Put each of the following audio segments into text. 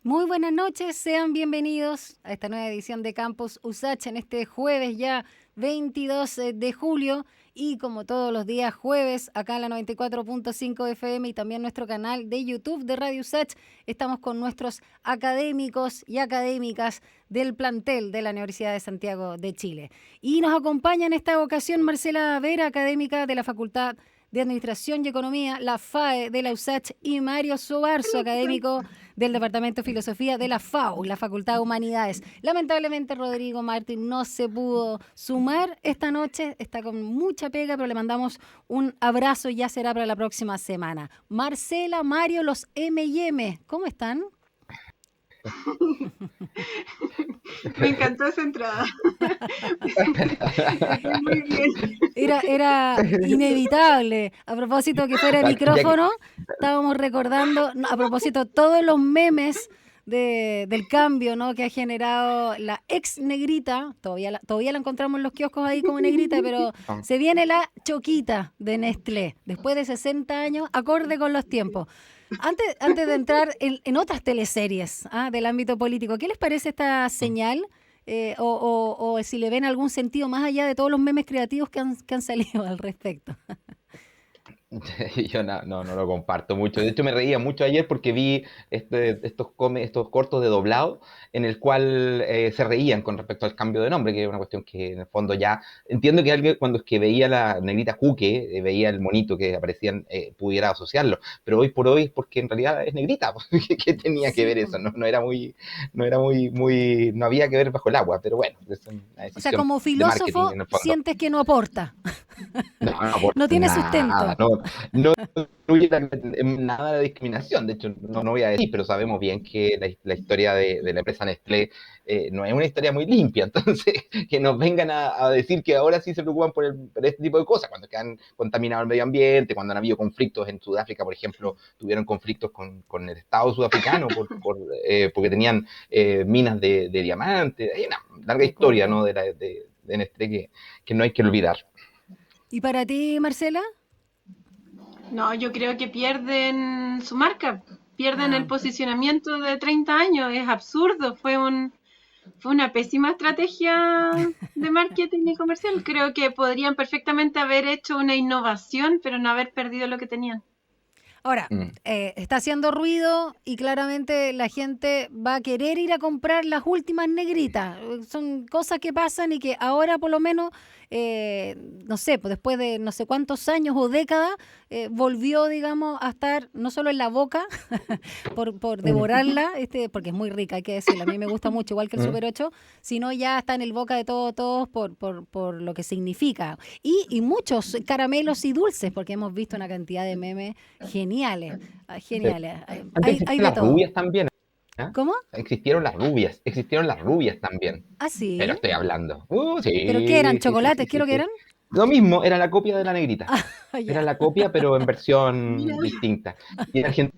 Muy buenas noches, sean bienvenidos a esta nueva edición de Campus USACH en este jueves ya 22 de julio y como todos los días jueves acá en la 94.5 FM y también nuestro canal de YouTube de Radio USACH estamos con nuestros académicos y académicas del plantel de la Universidad de Santiago de Chile. Y nos acompaña en esta ocasión Marcela Vera, académica de la Facultad de Administración y Economía, la FAE de la USACH, y Mario Sobarzo, académico del Departamento de Filosofía de la FAU, la Facultad de Humanidades. Lamentablemente Rodrigo Martín no se pudo sumar esta noche, está con mucha pega, pero le mandamos un abrazo y ya será para la próxima semana. Marcela, Mario, los M&M, ¿cómo están? Me encantó esa entrada. Muy bien. Era inevitable. A propósito que fuera micrófono, estábamos recordando, a propósito, todos los memes del cambio, ¿no?, que ha generado la ex negrita. Todavía la encontramos en los kioscos ahí como negrita, pero se viene la choquita de Nestlé, después de 60 años, acorde con los tiempos. Antes de entrar en otras teleseries del ámbito político, ¿qué les parece esta señal? O si le ven algún sentido más allá de todos los memes creativos que han salido al respecto. Yo no lo comparto mucho. De hecho, me reía mucho ayer porque vi estos cortos de doblado en el cual se reían con respecto al cambio de nombre, que es una cuestión que en el fondo ya entiendo que alguien cuando es que veía la negrita Juque, veía el monito que aparecían, pudiera asociarlo, pero hoy por hoy es porque en realidad es negrita. ¿Qué tenía que ver eso? No era muy, no había que ver bajo el agua, pero bueno, es una O sea, decisión como de marketing filósofo, en el fondo. sientes que no aporta. No aporta No tiene nada, sustento. no incluye nada de discriminación. De hecho, no voy a decir, pero sabemos bien que la historia de la empresa Nestlé no es una historia muy limpia. Entonces, que nos vengan a decir que ahora sí se preocupan por este tipo de cosas, cuando que han contaminado el medio ambiente, cuando han habido conflictos en Sudáfrica, por ejemplo, tuvieron conflictos con el Estado sudafricano porque tenían minas de diamantes. Hay una larga historia, ¿no?, de Nestlé que no hay que olvidar. ¿Y para ti, Marcela? No, yo creo que pierden su marca, pierden el posicionamiento de 30 años. Es absurdo, fue una pésima estrategia de marketing y comercial. Creo que podrían perfectamente haber hecho una innovación, pero no haber perdido lo que tenían. Ahora, está haciendo ruido y claramente la gente va a querer ir a comprar las últimas negritas. Son cosas que pasan y que ahora por lo menos, no sé, pues después de no sé cuántos años o décadas, volvió, digamos, a estar no solo en la boca por devorarla, porque es muy rica, hay que decirlo, a mí me gusta mucho, igual que el Super 8, sino ya está en el boca de todos por lo que significa. Y muchos caramelos y dulces, porque hemos visto una cantidad de memes geniales, geniales. Antes Hay existían de las todo. rubias también, ¿eh? ¿Cómo? Existieron las rubias también. Ah, Pero sí. estoy hablando. ¿Pero qué eran? Sí, ¿Chocolates? ¿Qué es sí, lo que sí. eran? Lo mismo, era la copia de la negrita. Ah, Era ya. la copia, pero en Mira, versión distinta. Y en Argentina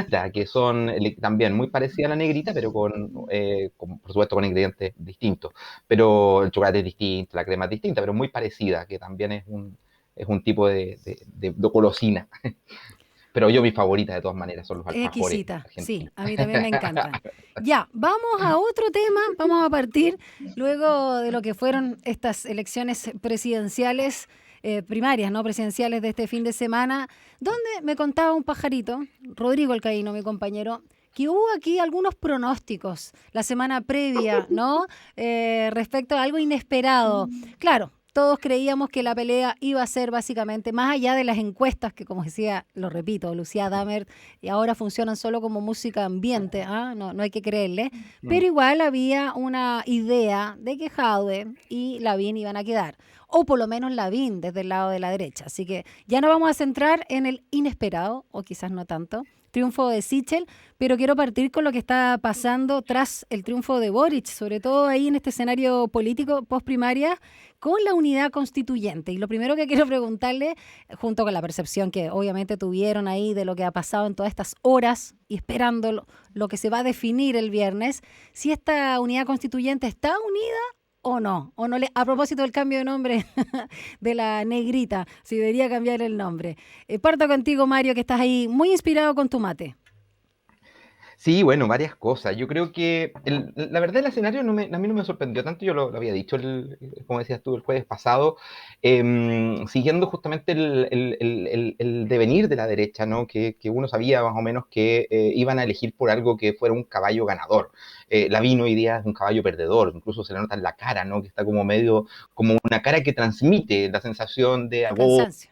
está, que son también muy parecidas a la negrita, pero por supuesto, con ingredientes distintos. Pero el chocolate es distinto, la crema es distinta, pero muy parecida, que también es un tipo de golosina. Pero yo mi favorita de todas maneras son los alfajores Exquisita, sí, argentinos. a mí también me encantan. Ya, vamos a otro tema, vamos a partir luego de lo que fueron estas elecciones presidenciales, primarias, no presidenciales de este fin de semana, donde me contaba un pajarito, Rodrigo Alcaíno, mi compañero, que hubo aquí algunos pronósticos la semana previa, ¿no? Respecto a algo inesperado. Claro, todos creíamos que la pelea iba a ser básicamente, más allá de las encuestas, que como decía, lo repito, Lucía Damer, y ahora funcionan solo como música ambiente, no hay que creerle, pero igual había una idea de que Jadwe y Lavín iban a quedar, o por lo menos Lavín desde el lado de la derecha. Así que ya nos vamos a centrar en el inesperado, o quizás no tanto, triunfo de Sichel, pero quiero partir con lo que está pasando tras el triunfo de Boric, sobre todo ahí en este escenario político post-primaria, con la unidad constituyente. Y lo primero que quiero preguntarle, junto con la percepción que obviamente tuvieron ahí de lo que ha pasado en todas estas horas y esperando lo que se va a definir el viernes, si esta unidad constituyente está unida o no, a propósito del cambio de nombre de la negrita, si debería cambiar el nombre. Parto contigo, Mario, que estás ahí muy inspirado con tu mate. Sí, bueno, varias cosas. Yo creo que la verdad el escenario a mí no me sorprendió tanto, yo lo había dicho, como decías tú, el jueves pasado, siguiendo justamente el devenir de la derecha, ¿no? Que uno sabía más o menos que iban a elegir por algo que fuera un caballo ganador. Lavín hoy día es un caballo perdedor, incluso se le nota en la cara, ¿no? Que está como medio, como una cara que transmite la sensación de agobio, Cansancio.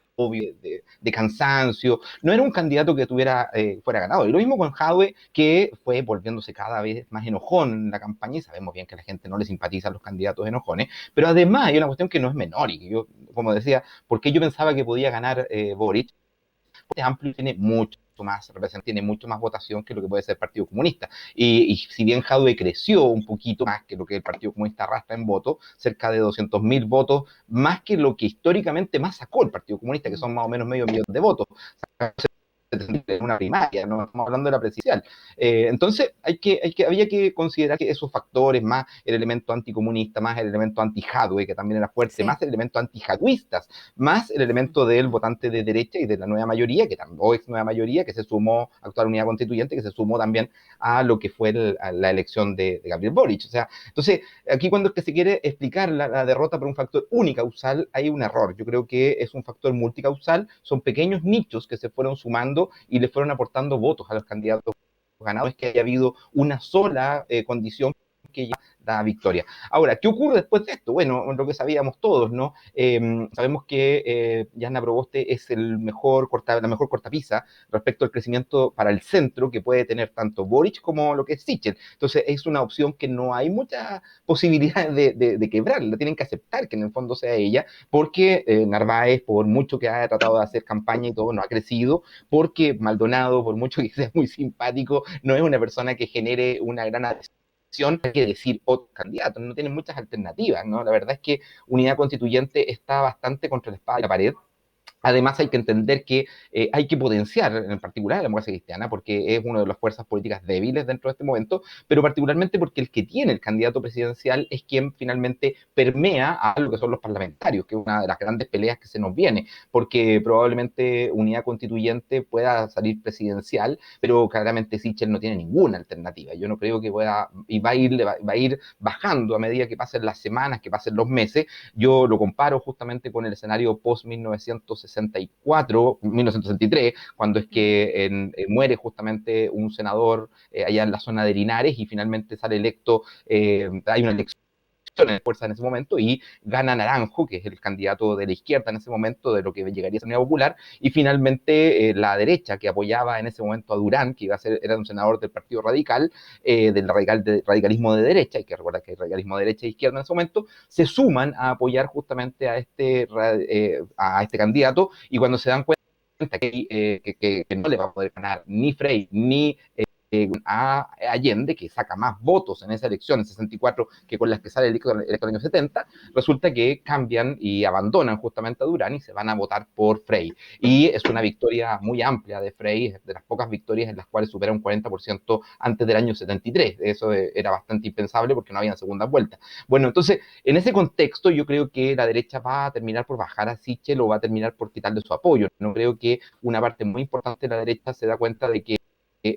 de cansancio. No era un candidato que fuera ganado. Y lo mismo con Jadwe, que fue volviéndose cada vez más enojón en la campaña, y sabemos bien que a la gente no le simpatizan los candidatos enojones, pero además hay una cuestión que no es menor, y que yo, como decía, porque yo pensaba que podía ganar Boric, porque amplio tiene mucho más tiene mucho más votación que lo que puede ser el Partido Comunista. Y si bien Jadwe creció un poquito más que lo que el Partido Comunista arrastra en votos, cerca de 200.000 votos, más que lo que históricamente más sacó el Partido Comunista, que Mm. son más o menos medio millón de votos en una primaria, no estamos hablando de la presidencial. Entonces, había que considerar que esos factores, más el elemento anticomunista, más el elemento anti-Jadwe, que también era fuerte, Sí. más el elemento anti-jadwistas, más el elemento del votante de derecha y de la nueva mayoría, o ex nueva mayoría, que se sumó, actual unidad constituyente, que se sumó también a lo que fue la elección de Gabriel Boric. O sea, entonces, aquí cuando es que se quiere explicar la derrota por un factor unicausal, hay un error. Yo creo que es un factor multicausal, son pequeños nichos que se fueron sumando y le fueron aportando votos a los candidatos ganados. Es que haya habido una sola condición que ya da victoria. Ahora, ¿qué ocurre después de esto? Bueno, lo que sabíamos todos, ¿no? Sabemos que Jana Proboste es la mejor cortapisa respecto al crecimiento para el centro que puede tener tanto Boric como lo que es Sichel. Entonces, es una opción que no hay mucha posibilidad de quebrarla, tienen que aceptar que en el fondo sea ella, porque Narváez, por mucho que haya tratado de hacer campaña y todo, no ha crecido, porque Maldonado, por mucho que sea muy simpático, no es una persona que genere una gran adhesión, hay que decir otro candidato, no tienen muchas alternativas, ¿no? La verdad es que Unidad Constituyente está bastante contra la espada y la pared. Además, hay que entender que hay que potenciar, en particular, la democracia cristiana, porque es una de las fuerzas políticas débiles dentro de este momento, pero particularmente porque el que tiene el candidato presidencial es quien finalmente permea a lo que son los parlamentarios, que es una de las grandes peleas que se nos viene, porque probablemente Unidad Constituyente pueda salir presidencial, pero claramente Sichel no tiene ninguna alternativa. Yo no creo que pueda, y va a ir bajando a medida que pasen las semanas, que pasen los meses. Yo lo comparo justamente con el escenario post-1964, 1963, cuando es que muere justamente un senador allá en la zona de Linares y finalmente sale electo, hay una elección en fuerza en ese momento y gana Naranjo, que es el candidato de la izquierda en ese momento, de lo que llegaría a ser Unidad Popular, y finalmente la derecha, que apoyaba en ese momento a Durán, que era un senador del Partido Radical, radicalismo de derecha, hay que recordar que hay radicalismo de derecha e izquierda en ese momento, se suman a apoyar justamente a este candidato, y cuando se dan cuenta que no le va a poder ganar ni Frey ni a Allende, que saca más votos en esa elección, en 64, que con las que sale electo en el año 70, resulta que cambian y abandonan justamente a Durán y se van a votar por Frey. Y es una victoria muy amplia de Frey, de las pocas victorias en las cuales supera un 40% antes del año 73. Eso era bastante impensable porque no había segunda vuelta. Bueno, entonces, en ese contexto, yo creo que la derecha va a terminar por bajar a Sichel o va a terminar por quitarle su apoyo. No creo que una parte muy importante de la derecha se da cuenta de que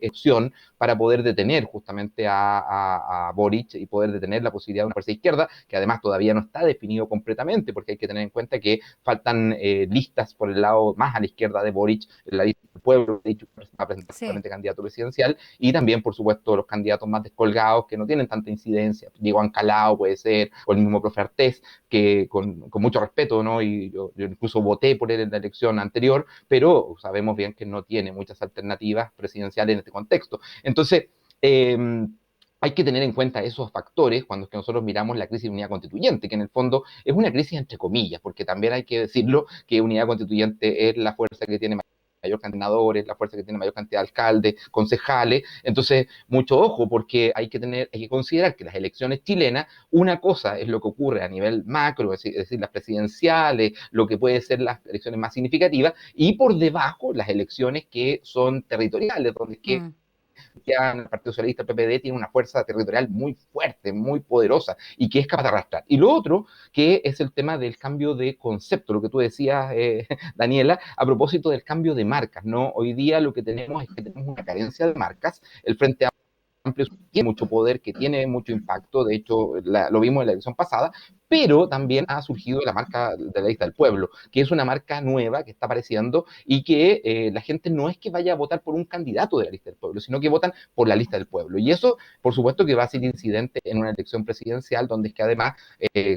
opción para poder detener justamente a Boric y poder detener la posibilidad de una fuerza izquierda, que además todavía no está definido completamente, porque hay que tener en cuenta que faltan listas por el lado más a la izquierda de Boric, la lista del pueblo, de hecho, va a presentar Sí. candidato presidencial, y también, por supuesto, los candidatos más descolgados que no tienen tanta incidencia. Diego Ancalao puede ser, o el mismo profe Artés, que con mucho respeto, ¿no? Y yo incluso voté por él en la elección anterior, pero sabemos bien que no tiene muchas alternativas presidenciales en este contexto. Entonces, hay que tener en cuenta esos factores cuando es que nosotros miramos la crisis de unidad constituyente, que en el fondo es una crisis entre comillas, porque también hay que decirlo que unidad constituyente es la fuerza que tiene mayor cantidad de senadores, la fuerza que tiene mayor cantidad de alcaldes, concejales. Entonces, mucho ojo, porque hay que considerar que las elecciones chilenas, una cosa es lo que ocurre a nivel macro, es decir, las presidenciales, lo que puede ser las elecciones más significativas, y por debajo las elecciones que son territoriales, donde es que Mm. ya el Partido Socialista, el PPD, tiene una fuerza territorial muy fuerte, muy poderosa y que es capaz de arrastrar. Y lo otro, que es el tema del cambio de concepto, lo que tú decías, Daniela, a propósito del cambio de marcas, ¿no? Hoy día lo que tenemos es que tenemos una carencia de marcas. El Frente amplio, que tiene mucho poder, que tiene mucho impacto, de hecho lo vimos en la elección pasada, pero también ha surgido la marca de la lista del pueblo, que es una marca nueva que está apareciendo y que la gente no es que vaya a votar por un candidato de la lista del pueblo, sino que votan por la lista del pueblo. Y eso, por supuesto, que va a ser incidente en una elección presidencial, donde es que además,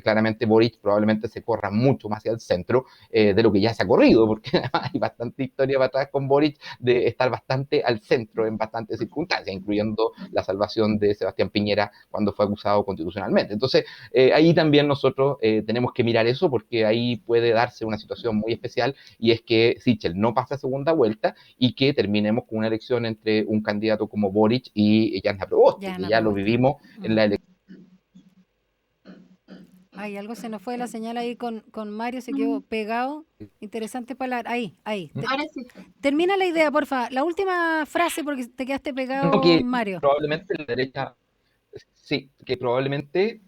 claramente Boric probablemente se corra mucho más hacia el centro de lo que ya se ha corrido, porque hay bastante historia para atrás con Boric de estar bastante al centro en bastantes circunstancias, incluyendo la salvación de Sebastián Piñera cuando fue acusado constitucionalmente. Entonces, ahí también nosotros tenemos que mirar eso, porque ahí puede darse una situación muy especial, y es que Sichel no pasa a segunda vuelta y que terminemos con una elección entre un candidato como Boric y Janja Proboste, que ya lo vivimos en la elección. Ay, algo se nos fue de la señal ahí con Mario, se quedó pegado. Interesante palabra. Ahí. Ahora sí. Termina la idea, porfa. La última frase, porque te quedaste pegado, que Mario. Probablemente la derecha, sí, que probablemente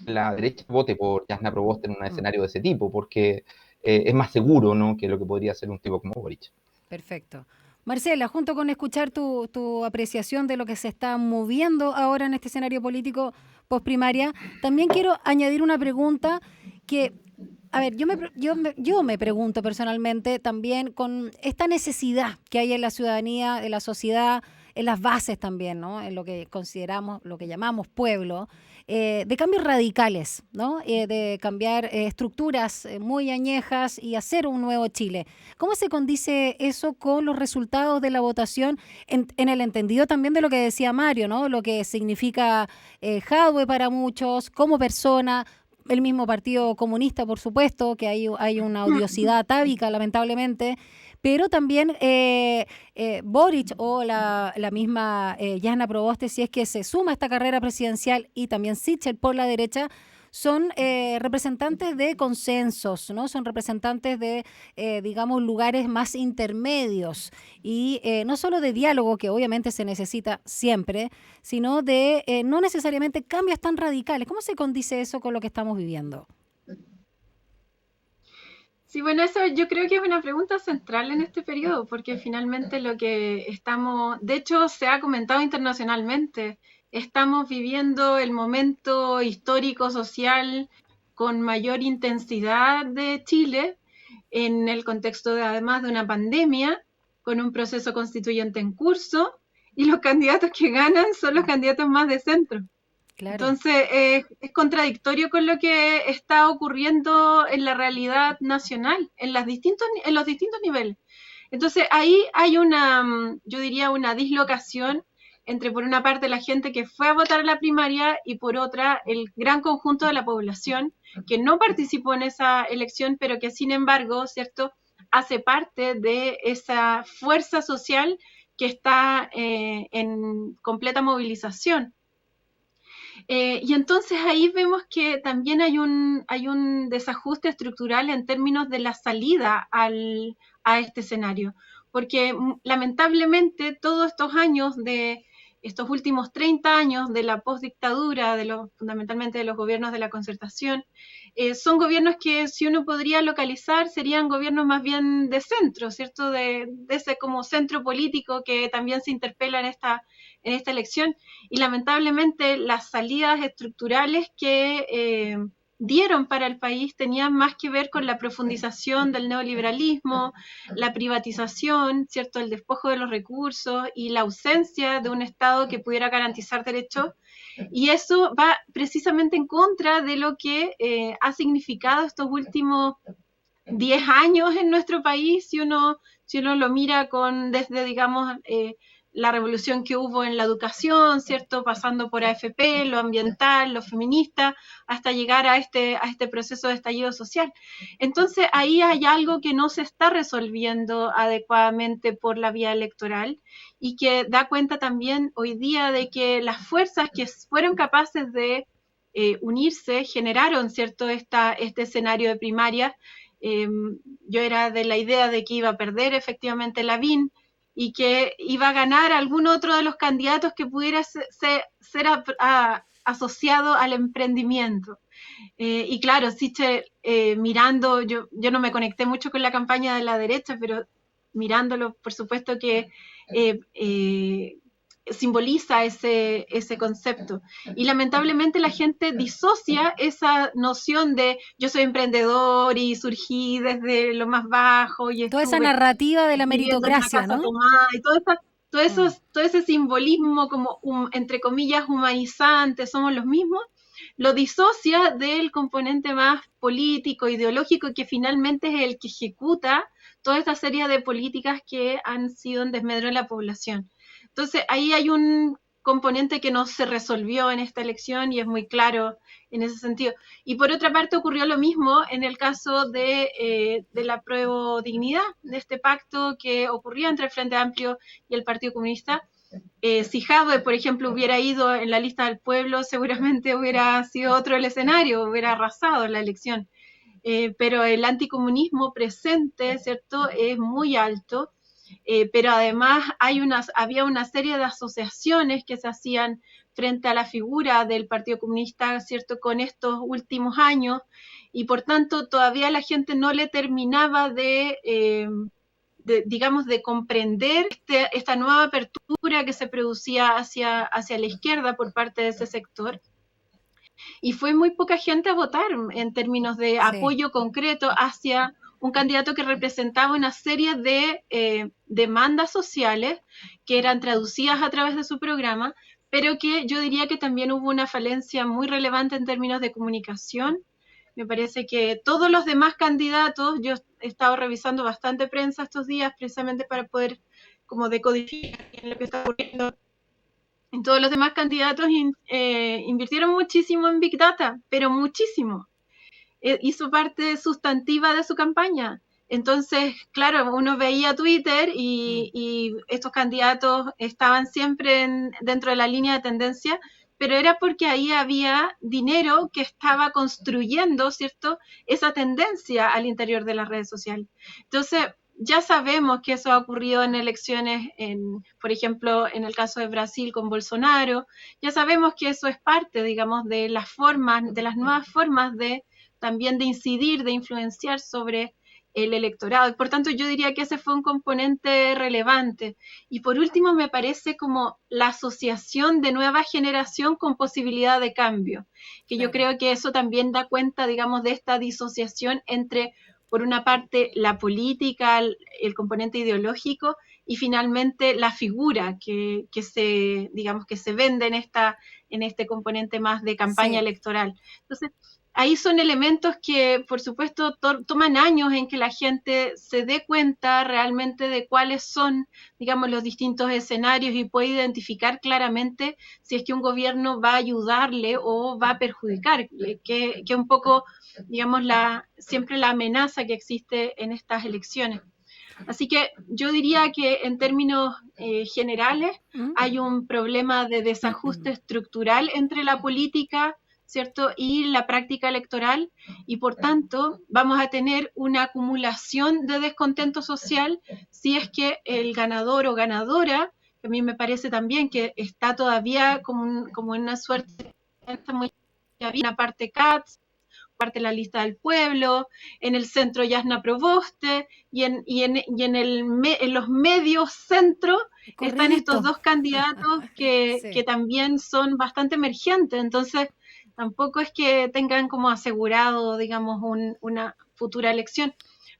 la derecha vote por Janja Proboste en un escenario de ese tipo, porque es más seguro, ¿no?, que lo que podría ser un tipo como Boric. Perfecto. Marcela, junto con escuchar tu apreciación de lo que se está moviendo ahora en este escenario político postprimaria, también quiero añadir una pregunta que, a ver, yo me pregunto personalmente también con esta necesidad que hay en la ciudadanía, en la sociedad, en las bases también, ¿no?, en lo que consideramos, lo que llamamos pueblo, de cambios radicales, ¿no?, de cambiar estructuras muy añejas y hacer un nuevo Chile. ¿Cómo se condice eso con los resultados de la votación en el entendido también de lo que decía Mario, ¿no?, lo que significa Jadwe para muchos, como persona, el mismo Partido Comunista, por supuesto, que hay una odiosidad atávica, lamentablemente, pero también Boric o la misma Janja Proboste, si es que se suma a esta carrera presidencial, y también Sichel por la derecha, son representantes de consensos, ¿no? Son representantes de, digamos, lugares más intermedios y no solo de diálogo, que obviamente se necesita siempre, sino de no necesariamente cambios tan radicales. ¿Cómo se condice eso con lo que estamos viviendo? Sí, bueno, eso yo creo que es una pregunta central en este periodo, porque finalmente lo que estamos, de hecho, se ha comentado internacionalmente, estamos viviendo el momento histórico social con mayor intensidad de Chile en el contexto de, además de una pandemia, con un proceso constituyente en curso, y los candidatos que ganan son los candidatos más de centro. Claro. Entonces, es contradictorio con lo que está ocurriendo en la realidad nacional, en los distintos niveles. Entonces, ahí hay yo diría, una dislocación entre, por una parte, la gente que fue a votar a la primaria y, por otra, el gran conjunto de la población que no participó en esa elección, pero que, sin embargo, ¿cierto?, hace parte de esa fuerza social que está en completa movilización. Y entonces ahí vemos que también hay un desajuste estructural en términos de la salida a este escenario, porque lamentablemente todos estos años estos últimos 30 años de la postdictadura, fundamentalmente de los gobiernos de la concertación, son gobiernos que, si uno podría localizar, serían gobiernos más bien de centro, ¿cierto? De ese como centro político que también se interpela en esta elección. Y lamentablemente las salidas estructurales que dieron para el país tenían más que ver con la profundización del neoliberalismo, la privatización, ¿cierto?, el despojo de los recursos y la ausencia de un Estado que pudiera garantizar derechos. Y eso va precisamente en contra de lo que ha significado estos últimos 10 años en nuestro país, si uno lo mira desde, digamos, la revolución que hubo en la educación, ¿cierto?, pasando por AFP, lo ambiental, lo feminista, hasta llegar a este proceso de estallido social. Entonces, ahí hay algo que no se está resolviendo adecuadamente por la vía electoral y que da cuenta también hoy día de que las fuerzas que fueron capaces de unirse generaron, ¿cierto?, este escenario de primarias. Yo era de la idea de que iba a perder efectivamente Lavín y que iba a ganar algún otro de los candidatos que pudiera ser asociado al emprendimiento. Y claro, Sichel, mirando, yo no me conecté mucho con la campaña de la derecha, pero mirándolo, por supuesto que simboliza ese concepto. Y lamentablemente la gente disocia esa noción de yo soy emprendedor y surgí desde lo más bajo y Toda esa estuve narrativa de la viviendo en una meritocracia, casa ¿no? tomada y todo ese simbolismo como, entre comillas, humanizante, somos los mismos, lo disocia del componente más político, ideológico, que finalmente es el que ejecuta toda esta serie de políticas que han sido en desmedro de la población. Entonces, ahí hay un componente que no se resolvió en esta elección y es muy claro en ese sentido. Y por otra parte ocurrió lo mismo en el caso de la apruebo dignidad, de este pacto que ocurría entre el Frente Amplio y el Partido Comunista. Si Jadwe, por ejemplo, hubiera ido en la lista del pueblo, seguramente hubiera sido otro el escenario, hubiera arrasado la elección. Pero el anticomunismo presente, ¿cierto?, es muy alto. Pero además había una serie de asociaciones que se hacían frente a la figura del Partido Comunista, ¿cierto?, con estos últimos años, y por tanto todavía la gente no le terminaba digamos, de comprender esta nueva apertura que se producía hacia la izquierda por parte de ese sector. Y fue muy poca gente a votar en términos de apoyo concreto hacia un candidato que representaba una serie de demandas sociales que eran traducidas a través de su programa, pero que yo diría que también hubo una falencia muy relevante en términos de comunicación. Me parece que todos los demás candidatos, yo he estado revisando bastante prensa estos días precisamente para poder como decodificar lo que está ocurriendo. En todos los demás candidatos invirtieron muchísimo en Big Data, pero muchísimo. Hizo parte sustantiva de su campaña. Entonces, claro, uno veía Twitter y estos candidatos estaban siempre dentro de la línea de tendencia, pero era porque ahí había dinero que estaba construyendo, ¿cierto?, esa tendencia al interior de las redes sociales. Entonces, ya sabemos que eso ha ocurrido en elecciones, por ejemplo, en el caso de Brasil con Bolsonaro. Ya sabemos que eso es parte, digamos, de las nuevas formas también de incidir, de influenciar sobre el electorado. Por tanto, yo diría que ese fue un componente relevante. Y por último, me parece como la asociación de nueva generación con posibilidad de cambio, que claro, yo creo que eso también da cuenta, digamos, de esta disociación entre, por una parte, la política, el componente ideológico, y finalmente la figura que se vende en este componente más de campaña electoral. Entonces, ahí son elementos que, por supuesto, toman años en que la gente se dé cuenta realmente de cuáles son, digamos, los distintos escenarios y puede identificar claramente si es que un gobierno va a ayudarle o va a perjudicarle, que un poco, digamos, siempre la amenaza que existe en estas elecciones. Así que yo diría que en términos generales hay un problema de desajuste estructural entre la política, ¿cierto?, y la práctica electoral, y por tanto vamos a tener una acumulación de descontento social si es que el ganador o ganadora, que a mí me parece también que está todavía como en una suerte, está muy una parte Katz, parte de la lista del pueblo, en el centro Yasna Proboste, en los medios centro están estos dos candidatos que también son bastante emergentes, entonces tampoco es que tengan como asegurado, digamos, una futura elección,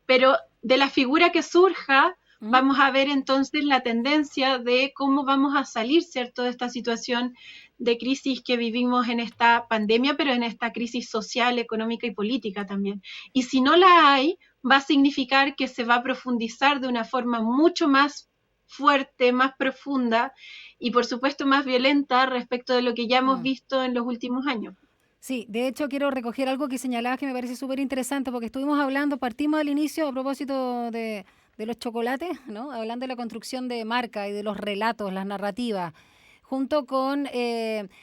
pero de la figura que surja, vamos a ver entonces la tendencia de cómo vamos a salir, ¿cierto?, de esta situación de crisis que vivimos en esta pandemia, pero en esta crisis social, económica y política también. Y si no la hay, va a significar que se va a profundizar de una forma mucho más fuerte, más profunda y por supuesto más violenta respecto de lo que ya hemos visto en los últimos años. Sí, de hecho quiero recoger algo que señalabas que me parece súper interesante porque estuvimos hablando, partimos al inicio a propósito de los chocolates, ¿no? Hablando de la construcción de marca y de los relatos, las narrativas, junto con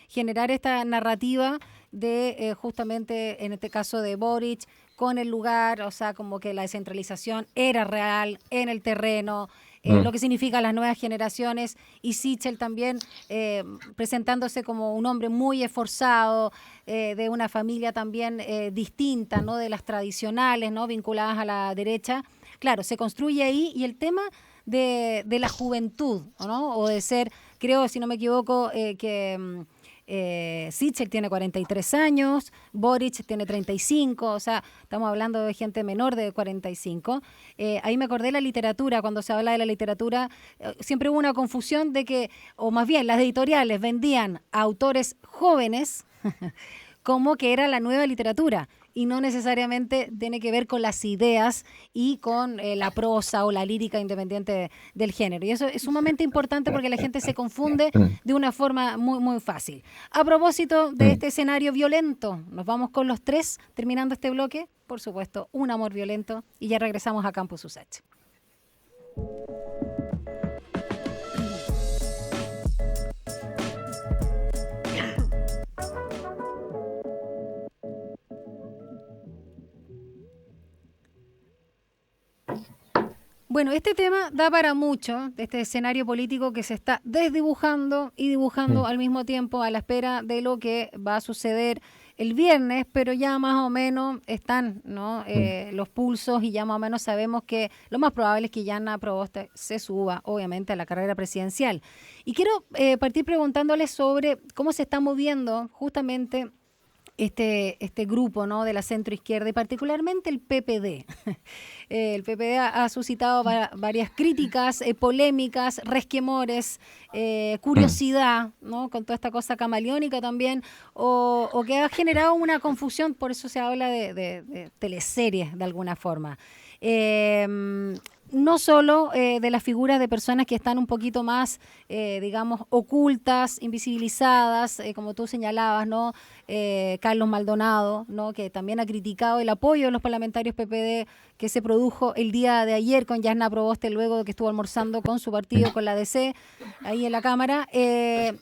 generar esta narrativa de justamente, en este caso de Boric, con el lugar, o sea, como que la descentralización era real en el terreno, lo que significa las nuevas generaciones, y Sichel también presentándose como un hombre muy esforzado, de una familia también distinta, ¿no?, de las tradicionales, ¿no?, vinculadas a la derecha. Claro, se construye ahí, y el tema de la juventud, ¿no?, o de ser creo, si no me equivoco, que Sichel tiene 43 años, Boric tiene 35, o sea, estamos hablando de gente menor de 45. Ahí me acordé de la literatura, cuando se habla de la literatura, siempre hubo una confusión de que, o más bien las editoriales vendían a autores jóvenes como que era la nueva literatura y no necesariamente tiene que ver con las ideas y con la prosa o la lírica independiente del género. Y eso es sumamente importante porque la gente se confunde de una forma muy, muy fácil. A propósito de este escenario violento, nos vamos con los tres, terminando este bloque. Por supuesto, un amor violento y ya regresamos a Campus USACH. Bueno, este tema da para mucho, de este escenario político que se está desdibujando y dibujando al mismo tiempo a la espera de lo que va a suceder el viernes, pero ya más o menos están, ¿no? Los pulsos y ya más o menos sabemos que lo más probable es que Yanna Proboste se suba, obviamente, a la carrera presidencial. Y quiero partir preguntándoles sobre cómo se está moviendo justamente este grupo, ¿no?, de la centroizquierda y particularmente el PPD. El PPD ha suscitado varias críticas, polémicas, resquemores, curiosidad, ¿no?, con toda esta cosa camaleónica también, o que ha generado una confusión, por eso se habla de teleseries de alguna forma. No solo de las figuras de personas que están un poquito más, digamos, ocultas, invisibilizadas, como tú señalabas, ¿no? Carlos Maldonado, ¿no?, que también ha criticado el apoyo de los parlamentarios PPD que se produjo el día de ayer con Yanna Proboste luego de que estuvo almorzando con su partido, con la DC, ahí en la Cámara,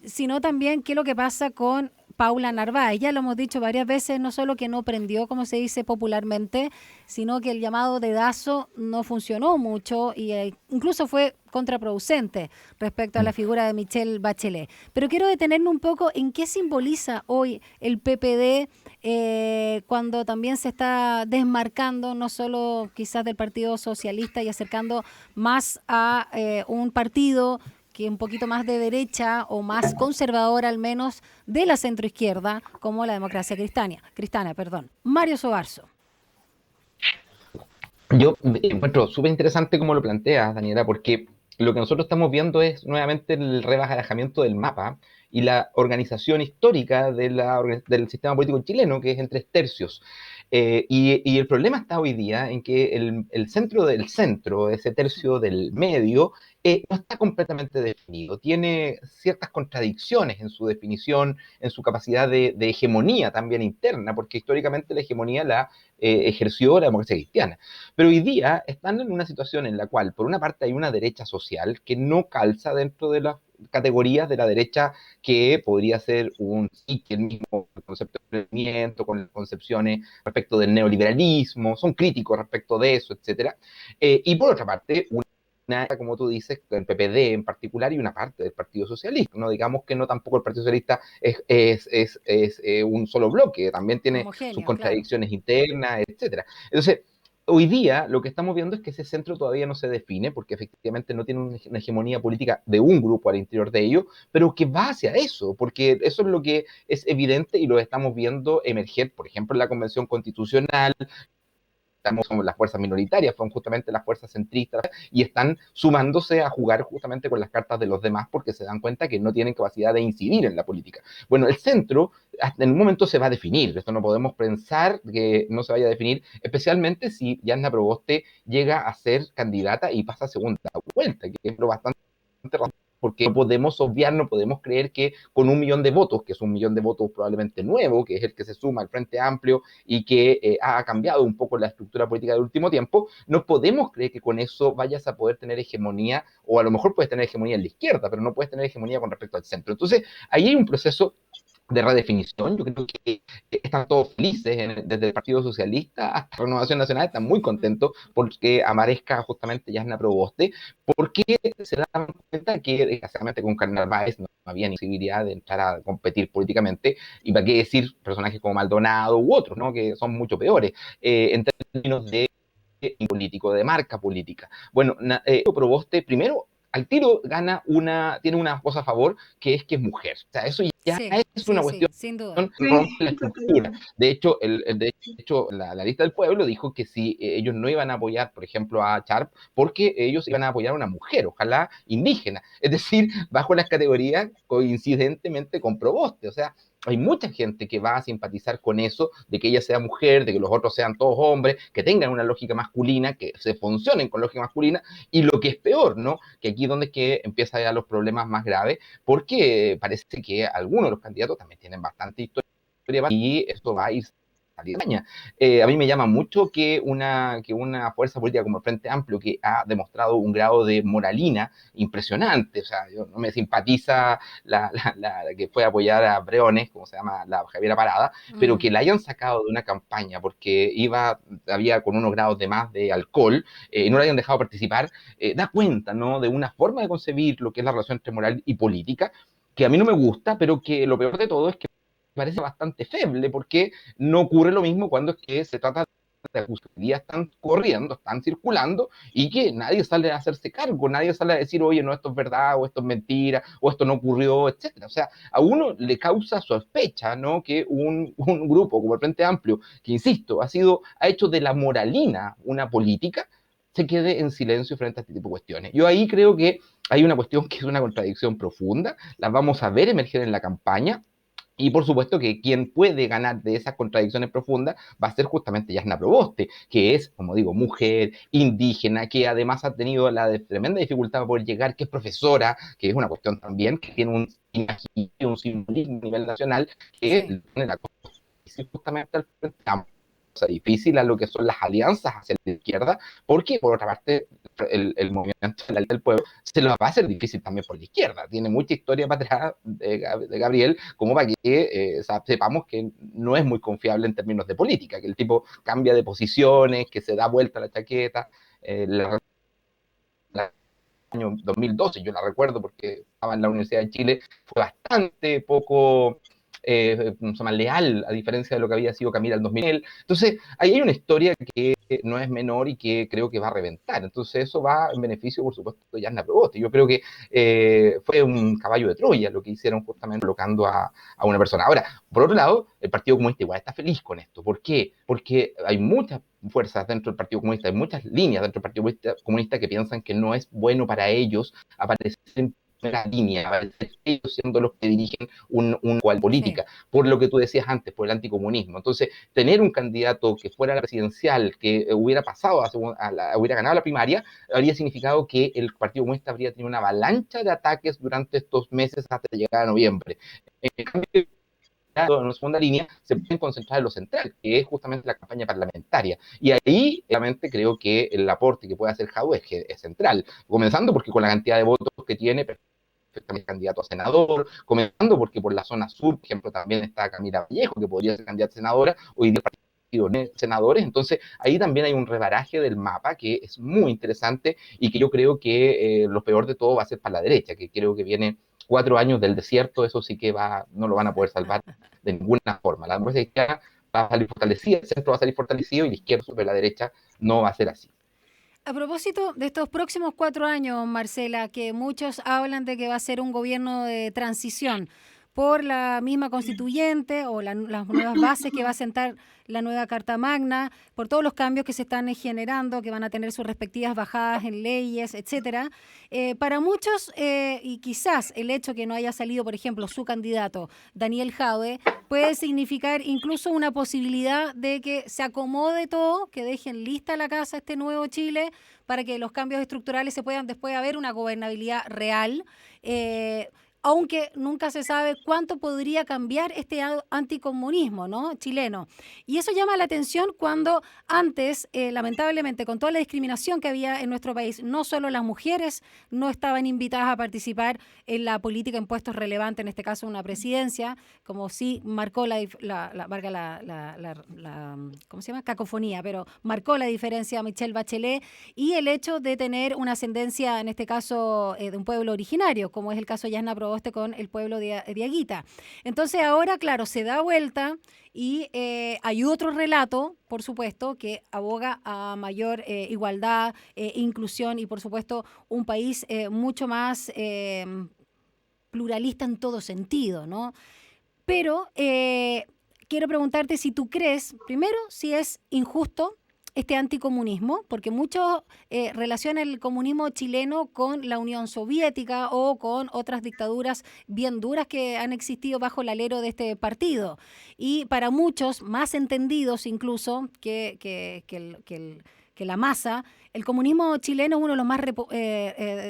sino también qué es lo que pasa con Paula Narváez. Ya lo hemos dicho varias veces, no solo que no prendió, como se dice popularmente, sino que el llamado dedazo no funcionó mucho y incluso fue contraproducente respecto a la figura de Michelle Bachelet. Pero quiero detenerme un poco en qué simboliza hoy el PPD cuando también se está desmarcando no solo quizás del Partido Socialista y acercando más a un partido que un poquito más de derecha o más conservadora al menos de la centroizquierda, como la Democracia Cristiana. Mario Sobarzo. Yo encuentro súper interesante cómo lo planteas, Daniela, porque lo que nosotros estamos viendo es nuevamente el rebajarajamiento del mapa y la organización histórica del sistema político chileno, que es en 3 tercios. Y el problema está hoy día en que el centro del centro, ese tercio del medio, no está completamente definido. Tiene ciertas contradicciones en su definición, en su capacidad de hegemonía también interna, porque históricamente la hegemonía la ejerció la democracia cristiana. Pero hoy día están en una situación en la cual, por una parte, hay una derecha social que no calza dentro de las categorías de la derecha que podría ser el mismo concepto de emprendimiento, con concepciones respecto del neoliberalismo, son críticos respecto de eso, etcétera. Y por otra parte, como tú dices, el PPD en particular y una parte del Partido Socialista. No digamos que no tampoco el Partido Socialista es un solo bloque, también tiene homogéneo, sus contradicciones internas, etcétera. Entonces, hoy día lo que estamos viendo es que ese centro todavía no se define, porque efectivamente no tiene una hegemonía política de un grupo al interior de ello, pero que va hacia eso, porque eso es lo que es evidente y lo estamos viendo emerger, por ejemplo, en la Convención Constitucional. Somos las fuerzas minoritarias, son justamente las fuerzas centristas, y están sumándose a jugar justamente con las cartas de los demás porque se dan cuenta que no tienen capacidad de incidir en la política. Bueno, el centro hasta en un momento se va a definir, esto no podemos pensar que no se vaya a definir, especialmente si Yanna Proboste llega a ser candidata y pasa a segunda vuelta, que es lo bastante porque no podemos obviar, no podemos creer que con 1 millón de votos, que es 1 millón de votos probablemente nuevo, que es el que se suma al Frente Amplio y que ha cambiado un poco la estructura política del último tiempo, no podemos creer que con eso vayas a poder tener hegemonía, o a lo mejor puedes tener hegemonía en la izquierda, pero no puedes tener hegemonía con respecto al centro. Entonces, ahí hay un proceso de redefinición. Yo creo que están todos felices, desde el Partido Socialista hasta Renovación Nacional, están muy contentos porque aparezca justamente Yanna Proboste, porque se dan cuenta que desgraciadamente con Carlos Narváez no había ni posibilidad de entrar a competir políticamente, y para qué decir personajes como Maldonado u otros, ¿no?, que son mucho peores en términos de político, de marca política. Bueno, Proboste primero al tiro tiene una cosa a favor, que es mujer. O sea, eso ya Sí, es una cuestión sin duda. Sí, rompe la estructura. totalmente. De hecho, la lista del pueblo dijo que si ellos no iban a apoyar, por ejemplo, a Sharp, porque ellos iban a apoyar a una mujer, ojalá indígena. Es decir, bajo las categorías coincidentemente con Proboste. O sea, hay mucha gente que va a simpatizar con eso, de que ella sea mujer, de que los otros sean todos hombres, que tengan una lógica masculina, que se funcionen con lógica masculina, y lo que es peor, ¿no? Que aquí es donde es que empiezan ya los problemas más graves, porque parece que algunos de los candidatos también tienen bastante historia y esto va a ir saliendo. A mí me llama mucho que una fuerza política como el Frente Amplio, que ha demostrado un grado de moralina impresionante, o sea, yo no me simpatiza la que fue a apoyar a Breones, como se llama, la Javiera Parada, pero que la hayan sacado de una campaña porque había con unos grados de más de alcohol, y no la hayan dejado participar, da cuenta, ¿no?, de una forma de concebir lo que es la relación entre moral y política, que a mí no me gusta, pero que lo peor de todo es que parece bastante feble, porque no ocurre lo mismo cuando es que se trata de acusarías están corriendo, están circulando, y que nadie sale a hacerse cargo, nadie sale a decir, oye, no, esto es verdad, o esto es mentira, o esto no ocurrió, etcétera. O sea, a uno le causa sospecha, ¿no?, que un grupo como el Frente Amplio, que insisto, ha hecho de la moralina una política, se quede en silencio frente a este tipo de cuestiones. Yo ahí creo que hay una cuestión que es una contradicción profunda, la vamos a ver emerger en la campaña, y por supuesto que quien puede ganar de esas contradicciones profundas va a ser justamente Jasna Proboste, que es, como digo, mujer, indígena, que además ha tenido tremenda dificultad para poder llegar, que es profesora, que es una cuestión también, que tiene un simbolismo a nivel nacional, que Sí. pone la cosa justamente al frente difícil a lo que son las alianzas hacia la izquierda, porque por otra parte el movimiento del pueblo se lo va a hacer difícil también por la izquierda. Tiene mucha historia para atrás de Gabriel, como para que sepamos que no es muy confiable en términos de política, que el tipo cambia de posiciones, que se da vuelta la chaqueta. El año 2012, yo la recuerdo porque estaba en la Universidad de Chile, fue bastante poco leal, a diferencia de lo que había sido Camila en 2000. Entonces, ahí hay una historia que no es menor y que creo que va a reventar. Entonces, eso va en beneficio, por supuesto, de Jasna Proboste. Yo creo que fue un caballo de Troya lo que hicieron justamente colocando a una persona. Ahora, por otro lado, el Partido Comunista igual está feliz con esto. ¿Por qué? Porque hay muchas fuerzas dentro del Partido Comunista, hay muchas líneas dentro del Partido Comunista que piensan que no es bueno para ellos aparecer en primera línea, aparecer ellos siendo los que dirigen una cual Sí. política, por lo que tú decías antes, por el anticomunismo. Entonces, tener un candidato que fuera la presidencial, que hubiera pasado hubiera ganado la primaria, habría significado que el Partido Comunista habría tenido una avalancha de ataques durante estos meses hasta llegar a noviembre. En cambio, en la segunda línea se pueden concentrar en lo central, que es justamente la campaña parlamentaria. Y ahí, realmente, creo que el aporte que puede hacer Jadwe es central, comenzando porque con la cantidad de votos que tiene, perfectamente candidato a senador, comenzando porque por la zona sur, por ejemplo, también está Camila Vallejo, que podría ser candidata a senadora, hoy día el partido senadores, entonces ahí también hay un rebaraje del mapa que es muy interesante y que yo creo que lo peor de todo va a ser para la derecha, que creo que viene 4 años del desierto, eso sí que no lo van a poder salvar de ninguna forma. La democracia izquierda va a salir fortalecida, el centro va a salir fortalecido y la izquierda sobre la derecha no va a ser así. A propósito de estos próximos 4 años, Marcela, que muchos hablan de que va a ser un gobierno de transición por la misma constituyente o las nuevas bases que va a sentar la nueva Carta Magna, por todos los cambios que se están generando, que van a tener sus respectivas bajadas en leyes, etcétera. Para muchos, y quizás el hecho que no haya salido, por ejemplo, su candidato, Daniel Jadwe, puede significar incluso una posibilidad de que se acomode todo, que dejen lista la casa este nuevo Chile, para que los cambios estructurales se puedan después haber una gobernabilidad real. Aunque nunca se sabe cuánto podría cambiar este anticomunismo, ¿no?, chileno. Y eso llama la atención cuando antes, lamentablemente, con toda la discriminación que había en nuestro país, no solo las mujeres no estaban invitadas a participar en la política en puestos relevantes, en este caso una presidencia, como sí marcó ¿cómo se llama? Cacofonía, pero marcó la diferencia Michelle Bachelet, y el hecho de tener una ascendencia, en este caso, de un pueblo originario, como es el caso de Jasna Proboste, Proboste con el pueblo de Aguita. Entonces ahora, claro, se da vuelta y hay otro relato, por supuesto, que aboga a mayor igualdad, inclusión y, por supuesto, un país mucho más pluralista en todo sentido, ¿no? Pero quiero preguntarte si tú crees, primero, si es injusto este anticomunismo, porque muchos relacionan el comunismo chileno con la Unión Soviética o con otras dictaduras bien duras que han existido bajo el alero de este partido. Y para muchos, más entendidos incluso que la masa, el comunismo chileno es uno de los más,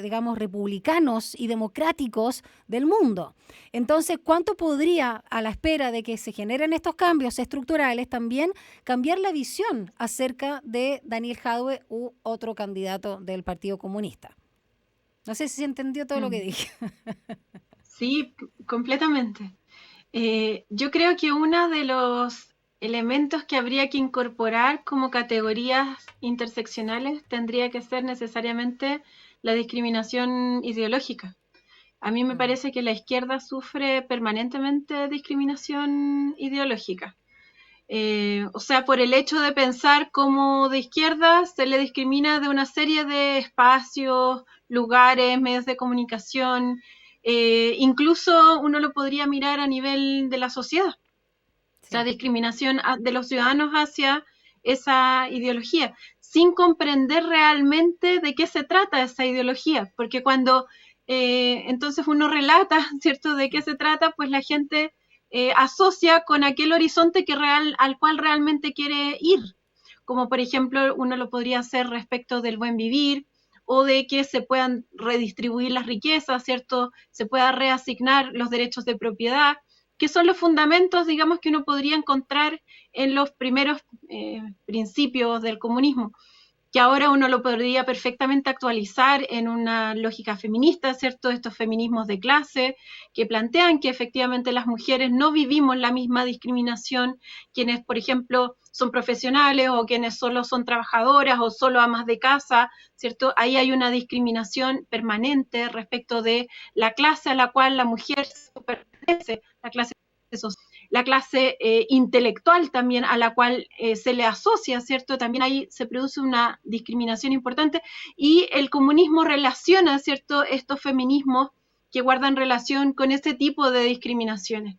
digamos, republicanos y democráticos del mundo. Entonces, ¿cuánto podría, a la espera de que se generen estos cambios estructurales, también cambiar la visión acerca de Daniel Jadwe u otro candidato del Partido Comunista? No sé si se entendió todo lo que dije. Sí, completamente. Yo creo que uno de los elementos que habría que incorporar como categorías interseccionales tendría que ser necesariamente la discriminación ideológica. A mí me parece que la izquierda sufre permanentemente discriminación ideológica. O sea, por el hecho de pensar como de izquierda se le discrimina de una serie de espacios, lugares, medios de comunicación, incluso uno lo podría mirar a nivel de la sociedad. O sea, discriminación de los ciudadanos hacia esa ideología, sin comprender realmente de qué se trata esa ideología, porque cuando entonces uno relata, ¿cierto?, de qué se trata, pues la gente asocia con aquel horizonte al cual realmente quiere ir, como por ejemplo uno lo podría hacer respecto del buen vivir, o de que se puedan redistribuir las riquezas, ¿cierto?, se pueda reasignar los derechos de propiedad, que son los fundamentos, digamos, que uno podría encontrar en los primeros principios del comunismo, que ahora uno lo podría perfectamente actualizar en una lógica feminista, ¿cierto? Estos feminismos de clase que plantean que efectivamente las mujeres no vivimos la misma discriminación, quienes, por ejemplo, son profesionales o quienes solo son trabajadoras o solo amas de casa, ¿cierto? Ahí hay una discriminación permanente respecto de la clase a la cual la mujer pertenece, la clase intelectual también a la cual se le asocia, ¿cierto? También ahí se produce una discriminación importante y el comunismo relaciona, ¿cierto?, estos feminismos que guardan relación con este tipo de discriminaciones.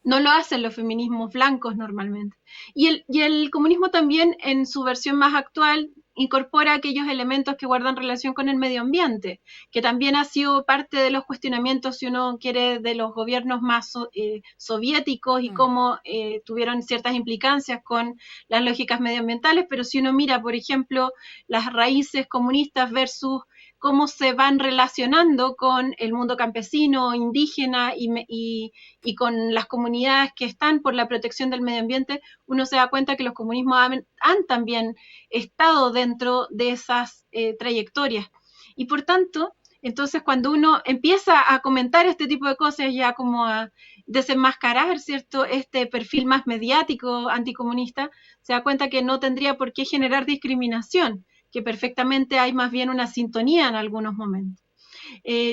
No lo hacen los feminismos blancos normalmente. Y el comunismo también, en su versión más actual, incorpora aquellos elementos que guardan relación con el medio ambiente, que también ha sido parte de los cuestionamientos, si uno quiere, de los gobiernos más soviéticos y cómo tuvieron ciertas implicancias con las lógicas medioambientales, pero si uno mira, por ejemplo, las raíces comunistas versus cómo se van relacionando con el mundo campesino, indígena y con las comunidades que están por la protección del medio ambiente, uno se da cuenta que los comunismos han también estado dentro de esas trayectorias. Y por tanto, entonces cuando uno empieza a comentar este tipo de cosas, ya como a desenmascarar, ¿cierto?, este perfil más mediático anticomunista, se da cuenta que no tendría por qué generar discriminación, que perfectamente hay más bien una sintonía en algunos momentos.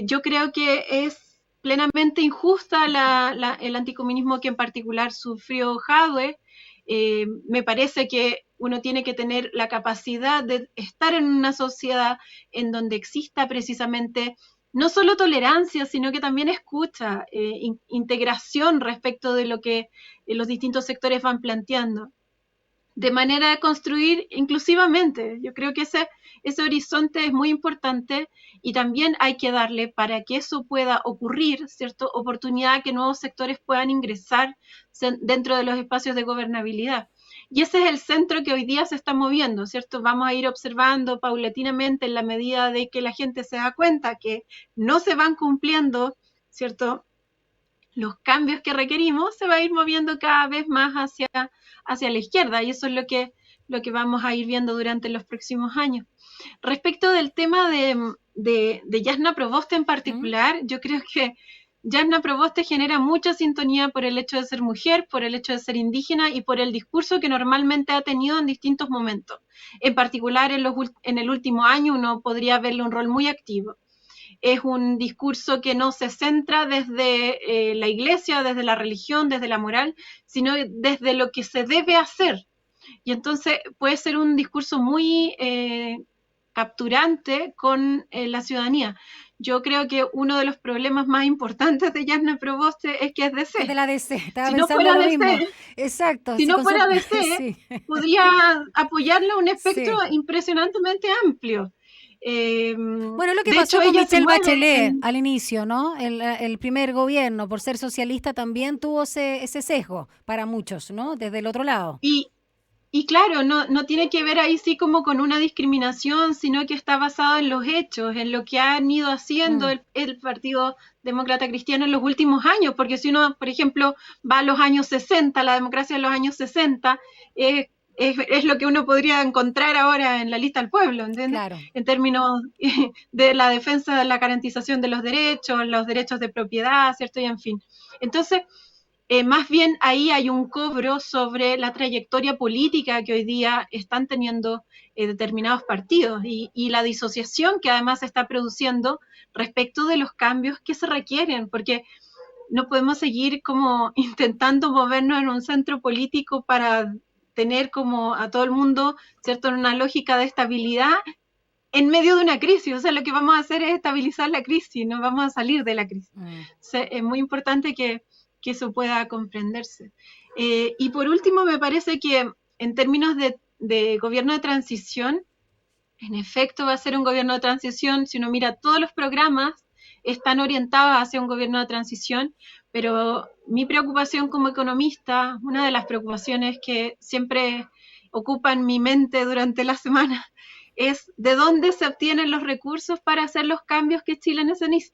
Yo creo que es plenamente injusta el anticomunismo que en particular sufrió Jadwe. Me parece que uno tiene que tener la capacidad de estar en una sociedad en donde exista precisamente no solo tolerancia, sino que también escucha, integración respecto de lo que los distintos sectores van planteando, de manera de construir inclusivamente. Yo creo que ese horizonte es muy importante y también hay que darle, para que eso pueda ocurrir, ¿cierto?, oportunidad a que nuevos sectores puedan ingresar dentro de los espacios de gobernabilidad. Y ese es el centro que hoy día se está moviendo, ¿cierto? Vamos a ir observando paulatinamente en la medida de que la gente se da cuenta que no se van cumpliendo, ¿cierto?, los cambios que requerimos, se va a ir moviendo cada vez más hacia la izquierda, y eso es lo que vamos a ir viendo durante los próximos años. Respecto del tema de Jasna Proboste en particular, yo creo que Jasna Proboste genera mucha sintonía por el hecho de ser mujer, por el hecho de ser indígena y por el discurso que normalmente ha tenido en distintos momentos. En particular, en el último año uno podría verle un rol muy activo. es un discurso que no se centra desde la iglesia, desde la religión, desde la moral, sino desde lo que se debe hacer. Y entonces puede ser un discurso muy capturante con la ciudadanía. Yo creo que uno de los problemas más importantes de Jasna Proboste es que es DC. Es de la DC, estaba Si no pensando fuera lo DC, mismo. Exacto. si sí, no con fuera su- DC, sí, podría apoyarle a un espectro sí. impresionantemente amplio. Bueno, lo que De hecho, pasó con ella se Michelle mueve Bachelet al inicio, ¿no? El primer gobierno, por ser socialista, también tuvo ese sesgo para muchos, ¿no? Desde el otro lado. y claro, no tiene que ver ahí sí como con una discriminación, sino que está basado en los hechos, en lo que han ido haciendo Mm, el Partido Demócrata Cristiano en los últimos años, porque si uno, por ejemplo, va a los años 60, la democracia de los años 60, es lo que uno podría encontrar ahora en la lista del pueblo, ¿entiendes? claro. En términos de la defensa de la garantización de los derechos de propiedad, ¿cierto? Y en fin. Entonces, más bien ahí hay un cobro sobre la trayectoria política que hoy día están teniendo determinados partidos y la disociación que además se está produciendo respecto de los cambios que se requieren, porque no podemos seguir como intentando movernos en un centro político para tener como a todo el mundo, ¿cierto?, en una lógica de estabilidad en medio de una crisis. O sea, lo que vamos a hacer es estabilizar la crisis, no vamos a salir de la crisis. Mm. O sea, es muy importante que eso pueda comprenderse. Y por último, me parece que en términos de gobierno de transición, en efecto va a ser un gobierno de transición. Si uno mira todos los programas, están orientados hacia un gobierno de transición, pero mi preocupación como economista, una de las preocupaciones que siempre ocupan mi mente durante la semana, es de dónde se obtienen los recursos para hacer los cambios que Chile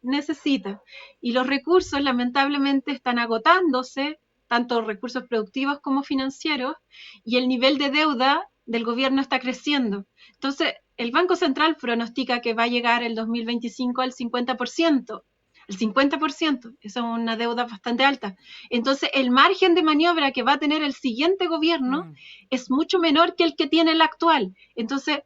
necesita. Y los recursos lamentablemente están agotándose, tanto recursos productivos como financieros, y el nivel de deuda del gobierno está creciendo. Entonces, el Banco Central pronostica que va a llegar el 2025 al 50%. El 50%, esa es una deuda bastante alta. Entonces, el margen de maniobra que va a tener el siguiente gobierno es mucho menor que el que tiene el actual. Entonces,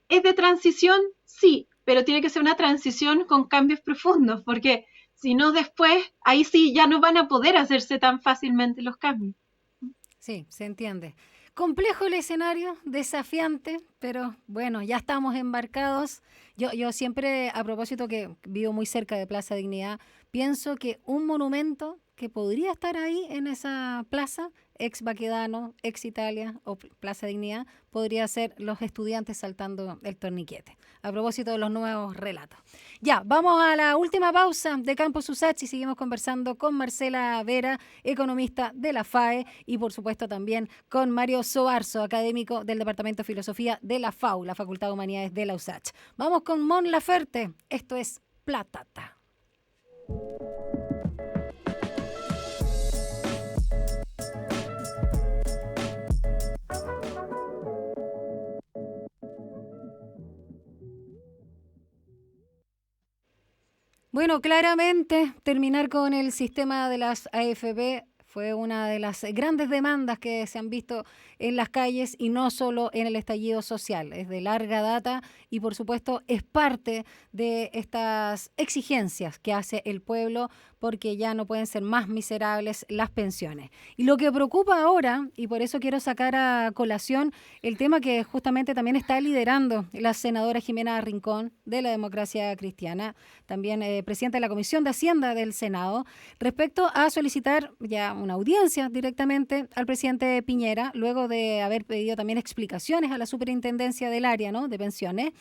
¿es de transición? Sí, pero tiene que ser una transición con cambios profundos, porque si no después, ahí sí ya no van a poder hacerse tan fácilmente los cambios. Sí, se entiende. Complejo el escenario, desafiante, pero bueno, ya estamos embarcados. Yo siempre, a propósito que vivo muy cerca de Plaza Dignidad, pienso que un monumento que podría estar ahí en esa plaza, ex Baquedano, ex Italia o Plaza Dignidad, podría ser los estudiantes saltando el torniquete. A propósito de los nuevos relatos. Ya, vamos a la última pausa de Campus USACH y seguimos conversando con Marcela Vera, economista de la FAE, y por supuesto también con Mario Sobarzo, académico del Departamento de Filosofía de la FAU, la Facultad de Humanidades de la USACH. Vamos con Mon Laferte, esto es Platata. Bueno, claramente terminar con el sistema de las AFP fue una de las grandes demandas que se han visto en las calles y no solo en el estallido social. Es de larga data y por supuesto es parte de estas exigencias que hace el pueblo porque ya no pueden ser más miserables las pensiones. Y lo que preocupa ahora, y por eso quiero sacar a colación el tema que justamente también está liderando la senadora Jimena Rincón de la Democracia Cristiana, también presidenta de la Comisión de Hacienda del Senado, respecto a solicitar ya una audiencia directamente al presidente Piñera, luego de haber pedido también explicaciones a la superintendencia del área, ¿no?, de pensiones,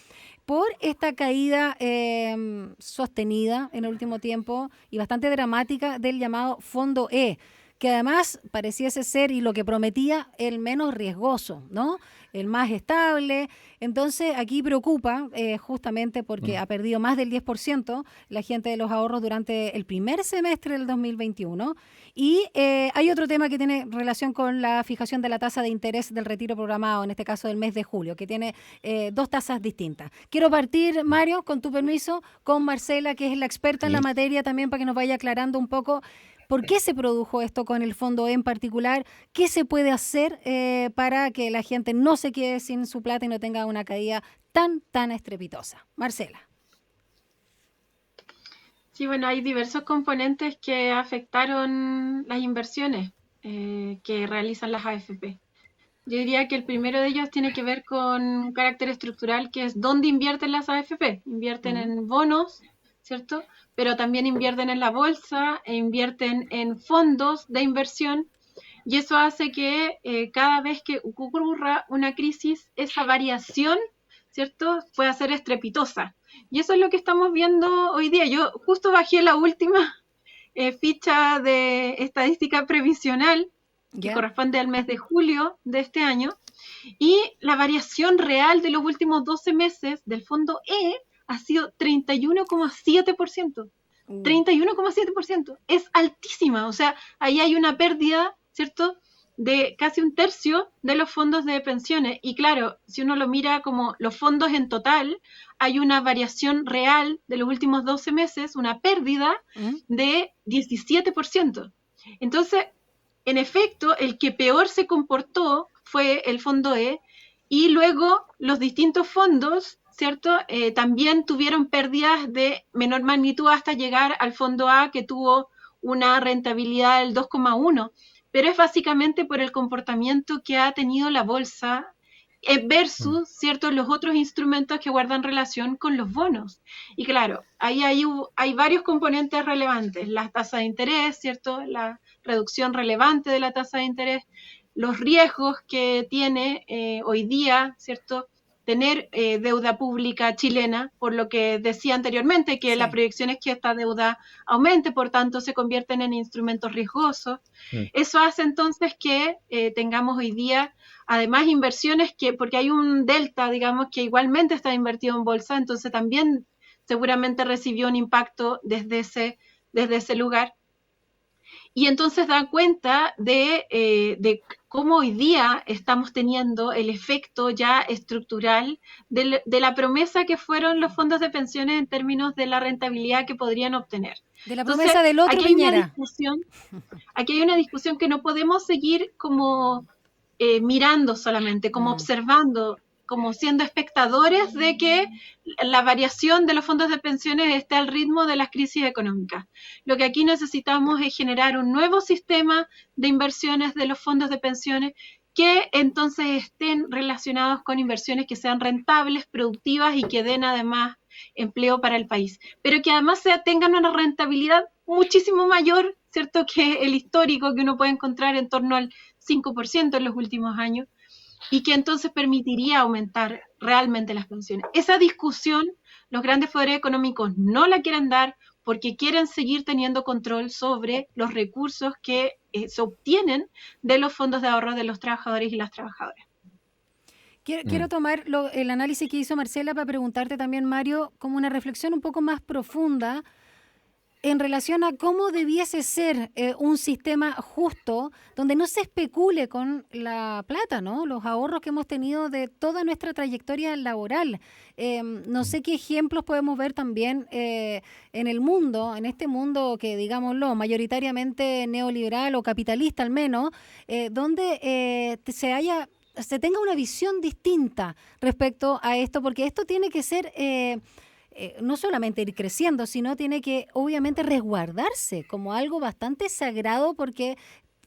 por esta caída sostenida en el último tiempo y bastante dramática del llamado Fondo E, que además pareciese ser, y lo que prometía, el menos riesgoso, ¿no?, el más estable. Entonces aquí preocupa justamente porque ha perdido más del 10% la gente de los ahorros durante el primer semestre del 2021. Y hay otro tema que tiene relación con la fijación de la tasa de interés del retiro programado, en este caso del mes de julio, que tiene dos tasas distintas. Quiero partir, Mario, con tu permiso, con Marcela, que es la experta en la materia también, para que nos vaya aclarando un poco ¿por qué se produjo esto con el Fondo E en particular? ¿Qué se puede hacer para que la gente no se quede sin su plata y no tenga una caída tan estrepitosa? Marcela. Sí, bueno, hay diversos componentes que afectaron las inversiones que realizan las AFP. Yo diría que el primero de ellos tiene que ver con un carácter estructural, que es dónde invierten las AFP. Invierten en bonos, ¿cierto? Pero también invierten en la bolsa e invierten en fondos de inversión. Y eso hace que cada vez que ocurra una crisis, esa variación, ¿cierto?, pueda ser estrepitosa. Y eso es lo que estamos viendo hoy día. Yo justo bajé la última ficha de estadística previsional que corresponde al mes de julio de este año, y la variación real de los últimos 12 meses del fondo E ha sido 31,7%. 31,7%. Es altísima, o sea, ahí hay una pérdida, ¿cierto?, de casi un tercio de los fondos de pensiones. Y claro, si uno lo mira como los fondos en total, hay una variación real de los últimos 12 meses, una pérdida de 17%. Entonces, en efecto, el que peor se comportó fue el fondo E, y luego los distintos fondos, ¿cierto? También tuvieron pérdidas de menor magnitud hasta llegar al fondo A, que tuvo una rentabilidad del 2,1, pero es básicamente por el comportamiento que ha tenido la bolsa versus, ¿cierto?, los otros instrumentos que guardan relación con los bonos. Y claro, ahí hay varios componentes relevantes: la tasa de interés, ¿cierto?, la reducción relevante de la tasa de interés, los riesgos que tiene hoy día, ¿cierto?, tener deuda pública chilena, por lo que decía anteriormente, que la proyección es que esta deuda aumente, por tanto se convierten en instrumentos riesgosos. Eso hace entonces que tengamos hoy día, además, inversiones porque hay un delta, digamos, que igualmente está invertido en bolsa, entonces también seguramente recibió un impacto desde ese lugar. Y entonces da cuenta de cómo hoy día estamos teniendo el efecto ya estructural de la promesa que fueron los fondos de pensiones en términos de la rentabilidad que podrían obtener. De la promesa del otro, Piñera. Aquí hay una discusión que no podemos seguir como mirando solamente, como observando, como siendo espectadores de que la variación de los fondos de pensiones esté al ritmo de las crisis económicas. Lo que aquí necesitamos es generar un nuevo sistema de inversiones de los fondos de pensiones que entonces estén relacionados con inversiones que sean rentables, productivas y que den además empleo para el país, pero que además tengan una rentabilidad muchísimo mayor, ¿cierto?, que el histórico que uno puede encontrar en torno al 5% en los últimos años, y que entonces permitiría aumentar realmente las pensiones. Esa discusión los grandes poderes económicos no la quieren dar porque quieren seguir teniendo control sobre los recursos que se obtienen de los fondos de ahorro de los trabajadores y las trabajadoras. Quiero tomar el análisis que hizo Marcela para preguntarte también, Mario, como una reflexión un poco más profunda en relación a cómo debiese ser un sistema justo donde no se especule con la plata, ¿no? Los ahorros que hemos tenido de toda nuestra trayectoria laboral. No sé qué ejemplos podemos ver también en el mundo, en este mundo que, digámoslo, mayoritariamente neoliberal o capitalista al menos, donde se tenga una visión distinta respecto a esto, porque esto tiene que ser no solamente ir creciendo, sino tiene que obviamente resguardarse como algo bastante sagrado, porque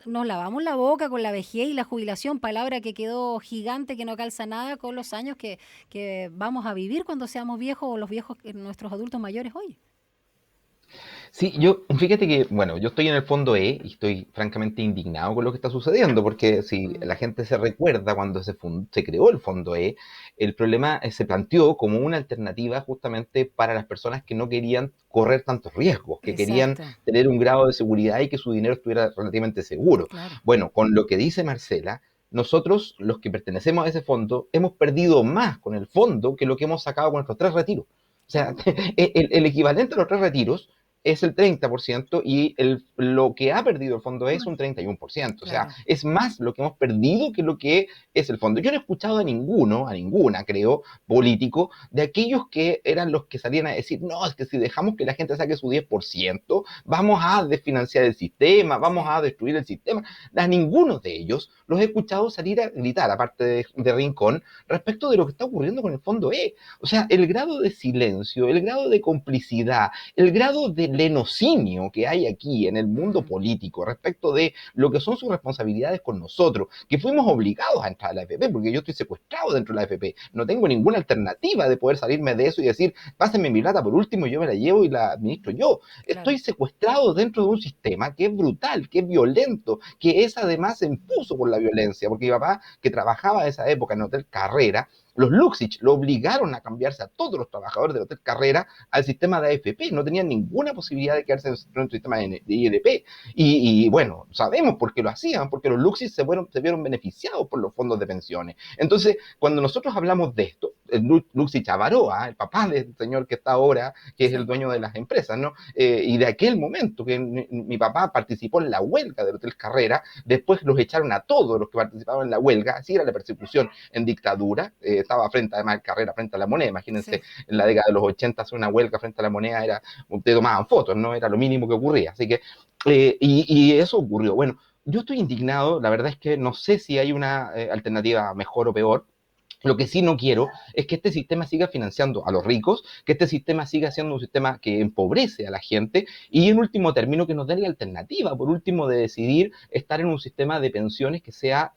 nos lavamos la boca con la vejez y la jubilación, palabra que quedó gigante, que no calza nada con los años que vamos a vivir cuando seamos viejos, o los viejos, nuestros adultos mayores hoy. Sí, fíjate que, bueno, yo estoy en el fondo E y estoy francamente indignado con lo que está sucediendo, porque si la gente se recuerda cuando se creó el fondo E, el problema se planteó como una alternativa justamente para las personas que no querían correr tantos riesgos, que querían tener un grado de seguridad y que su dinero estuviera relativamente seguro. Claro. Bueno, con lo que dice Marcela, nosotros, los que pertenecemos a ese fondo, hemos perdido más con el fondo que lo que hemos sacado con nuestros 3 retiros. O sea, el equivalente a los 3 retiros es el 30% y lo que ha perdido el fondo es un 31%. O sea, es más lo que hemos perdido que lo que es el fondo. Yo no he escuchado a ninguna, creo, político, de aquellos que eran los que salían a decir, no, es que si dejamos que la gente saque su 10%, vamos a desfinanciar el sistema, vamos a destruir el sistema. A ninguno de ellos los he escuchado salir a gritar, aparte de Rincón, respecto de lo que está ocurriendo con el fondo E. O sea, el grado de silencio, el grado de complicidad, el grado de lenocinio que hay aquí en el mundo político respecto de lo que son sus responsabilidades con nosotros, que fuimos obligados a entrar a la AFP, porque yo estoy secuestrado dentro de la AFP, no tengo ninguna alternativa de poder salirme de eso y decir, pásenme mi plata por último, yo me la llevo y la administro yo. Estoy secuestrado dentro de un sistema que es brutal, que es violento, que es además se impuso por la violencia, porque mi papá, que trabajaba en esa época en Hotel Carrera, los Luxich lo obligaron a cambiarse a todos los trabajadores del Hotel Carrera al sistema de AFP, no tenían ninguna posibilidad de quedarse en el sistema de ILP. Y bueno, sabemos por qué lo hacían, porque los Luxich se vieron beneficiados por los fondos de pensiones. Entonces, cuando nosotros hablamos de esto, el Luxich Avaroa, el papá del señor que está ahora, que es el dueño de las empresas, ¿no? Y de aquel momento que mi papá participó en la huelga del Hotel Carrera, después los echaron a todos los que participaban en la huelga, así era la persecución en dictadura, estaba frente, además, Carrera frente a la Moneda, imagínense, en la década de los 80 hacer una huelga frente a la Moneda, te tomaban fotos, ¿no? Era lo mínimo que ocurría, así que, y eso ocurrió. Bueno, yo estoy indignado, la verdad es que no sé si hay una alternativa mejor o peor. Lo que sí no quiero es que este sistema siga financiando a los ricos, que este sistema siga siendo un sistema que empobrece a la gente y en último término que nos dé la alternativa, por último, de decidir estar en un sistema de pensiones que sea,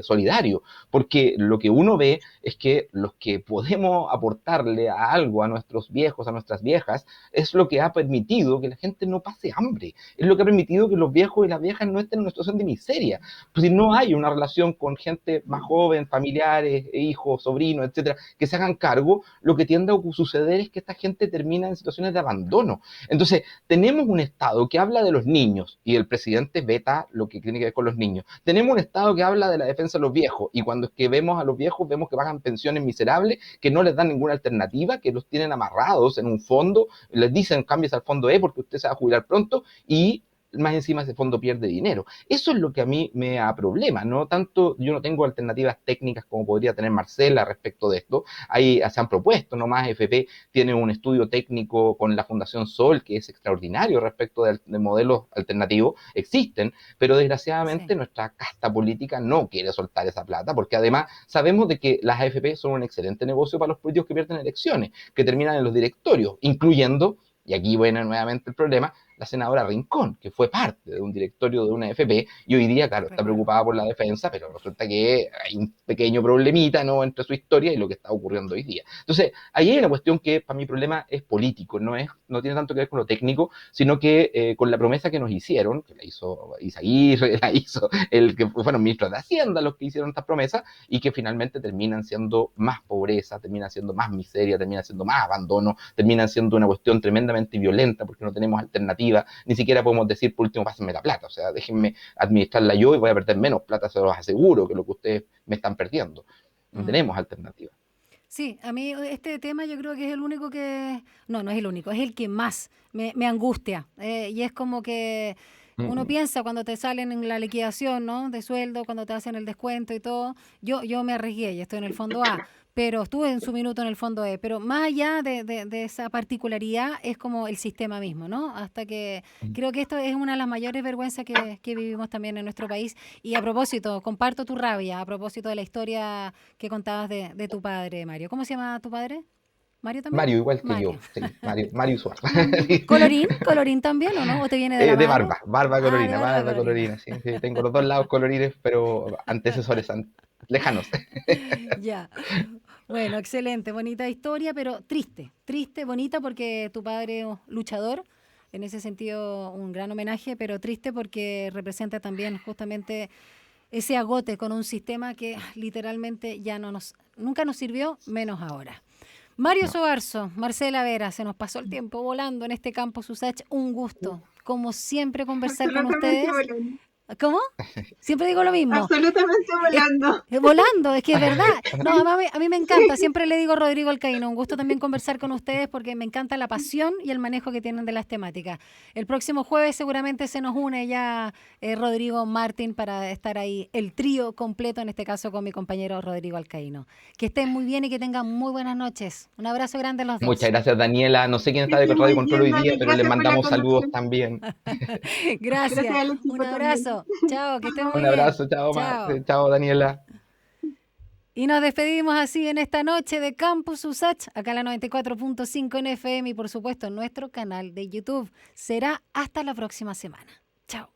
solidario. Porque lo que uno ve es que los que podemos aportarle a algo a nuestros viejos, a nuestras viejas, es lo que ha permitido que la gente no pase hambre. Es lo que ha permitido que los viejos y las viejas no estén en una situación de miseria. Pues si no hay una relación con gente más joven, familiares, hijos, sobrinos, etcétera, que se hagan cargo, lo que tiende a suceder es que esta gente termina en situaciones de abandono. Entonces, tenemos un Estado que habla de los niños y el presidente veta lo que tiene que ver con los niños. Tenemos un Estado que habla de la defensa de los viejos y cuando es que vemos a los viejos, vemos que pagan pensiones miserables, que no les dan ninguna alternativa, que los tienen amarrados en un fondo, les dicen cámbiese al fondo E porque usted se va a jubilar pronto y más encima ese fondo pierde dinero. Eso es lo que a mí me da problema, no tanto, yo no tengo alternativas técnicas como podría tener Marcela respecto de esto, ahí se han propuesto, nomás FP tiene un estudio técnico con la Fundación Sol que es extraordinario respecto de modelos alternativos, existen, pero desgraciadamente nuestra casta política no quiere soltar esa plata, porque además sabemos de que las AFP son un excelente negocio para los políticos que pierden elecciones, que terminan en los directorios, incluyendo, y aquí viene nuevamente el problema, la senadora Rincón, que fue parte de un directorio de una AFP y hoy día, claro, está preocupada por la defensa, pero resulta que hay un pequeño problemita, ¿no?, entre su historia y lo que está ocurriendo hoy día. Entonces, ahí hay una cuestión que para mi problema es político, no tiene tanto que ver con lo técnico, sino que con la promesa que nos hicieron, que la hizo Izaguirre, la hizo el que fueron ministros de Hacienda los que hicieron estas promesas y que finalmente terminan siendo más pobreza, terminan siendo más miseria, terminan siendo más abandono, terminan siendo una cuestión tremendamente violenta porque no tenemos alternativa. Ni siquiera podemos decir, por último, pásenme la plata, o sea, déjenme administrarla yo y voy a perder menos plata, se los aseguro, que lo que ustedes me están perdiendo. No tenemos alternativa. Sí, a mí este tema yo creo que es el único que... No es el único, es el que más me angustia. Y es como que uno piensa cuando te salen en la liquidación, ¿no?, de sueldo, cuando te hacen el descuento y todo. Yo me arriesgué y estoy en el fondo A, pero estuve en su minuto en el fondo E. Pero más allá de esa particularidad es como el sistema mismo, ¿no? Hasta que creo que esto es una de las mayores vergüenzas que vivimos también en nuestro país. Y a propósito, comparto tu rabia, a propósito de la historia que contabas de tu padre, Mario. ¿Cómo se llama tu padre? ¿Mario también? Mario, igual que Mario. yo, sí, Mario Suárez. ¿Colorín también o no? ¿O te viene de la De mano? barba colorina, de barba colorina, sí, tengo los dos lados colorines, pero antecesores lejanos. Ya. Bueno, excelente, bonita historia, pero triste, bonita porque tu padre es un luchador, en ese sentido un gran homenaje, pero triste porque representa también justamente ese agote con un sistema que literalmente ya nunca nos sirvió, menos ahora. Mario Sobarzo, Marcela Vera, se nos pasó el tiempo volando en este campo Susach, un gusto, como siempre, conversar con ustedes. Volando. ¿Cómo? Siempre digo lo mismo. Absolutamente volando. Volando, es que es verdad. No, a mí me encanta, siempre le digo a Rodrigo Alcaíno, un gusto también conversar con ustedes porque me encanta la pasión y el manejo que tienen de las temáticas. El próximo jueves seguramente se nos une ya Rodrigo Martín para estar ahí, el trío completo, en este caso con mi compañero Rodrigo Alcaíno. Que estén muy bien y que tengan muy buenas noches. Un abrazo grande a los dos. Muchas gracias, Daniela. No sé quién está de Radio Control hoy día, pero les mandamos saludos también. Gracias. Un abrazo. Chao, que estén muy bien. Un abrazo, chao, Daniela. Y nos despedimos así en esta noche de Campus USACH, acá en la 94.5 en FM y por supuesto en nuestro canal de YouTube. Será hasta la próxima semana. Chao.